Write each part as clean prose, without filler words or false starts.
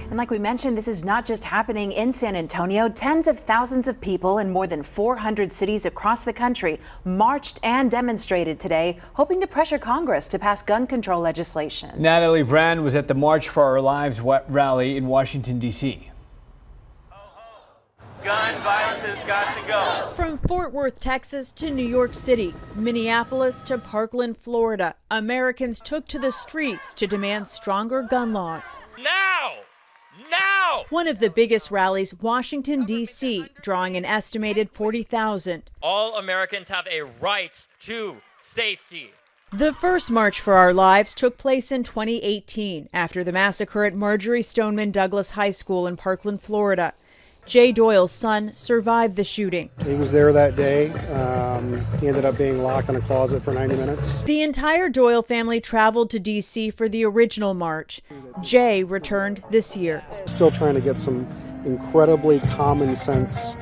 And like we mentioned, this is not just happening in San Antonio. Tens of thousands of people in more than 400 cities across the country marched and demonstrated today, hoping to pressure Congress to pass gun control legislation. Natalie Brand was at the March for Our Lives rally in Washington, D.C. Gun violence has got to go. From Fort Worth, Texas to New York City, Minneapolis to Parkland, Florida, Americans took to the streets to demand stronger gun laws. Now! Now! One of the biggest rallies, Washington, D.C., drawing an estimated 40,000. All Americans have a right to safety. The first March for Our Lives took place in 2018 after the massacre at Marjory Stoneman Douglas High School in Parkland, Florida. Jay Doyle's son survived the shooting. He was there that day. He ended up being locked in a closet for 90 minutes. The entire Doyle family traveled to D.C. for the original march. Jay returned this year. Still trying to get some incredibly common sense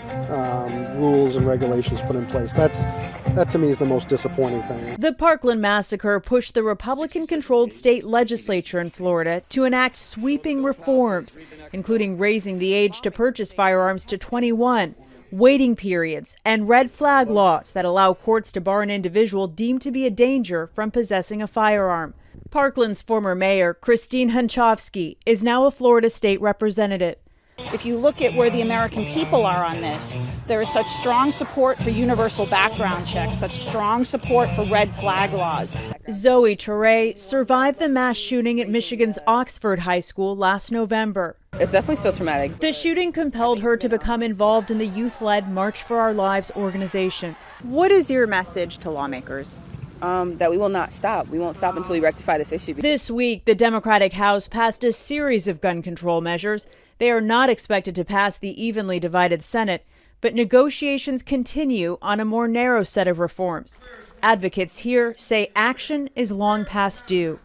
rules and regulations put in place. That to me is the most disappointing thing. The Parkland massacre pushed the Republican-controlled state legislature in Florida to enact sweeping reforms, including raising the age to purchase firearms to 21, waiting periods, and red flag laws that allow courts to bar an individual deemed to be a danger from possessing a firearm. Parkland's former mayor, Christine Hunchofsky, is now a Florida state representative. If you look at where the American people are on this, there is such strong support for universal background checks, such strong support for red flag laws. Zoe Toure survived the mass shooting at Michigan's Oxford High School last November. It's definitely still traumatic. The shooting compelled her to become involved in the youth-led March for Our Lives organization. What is your message to lawmakers? That we will not stop. We won't stop until we rectify this issue. This week, the Democratic House passed a series of gun control measures. They are not expected to pass the evenly divided Senate, but negotiations continue on a more narrow set of reforms. Advocates here say action is long past due.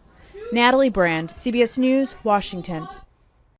Natalie Brand, CBS News, Washington.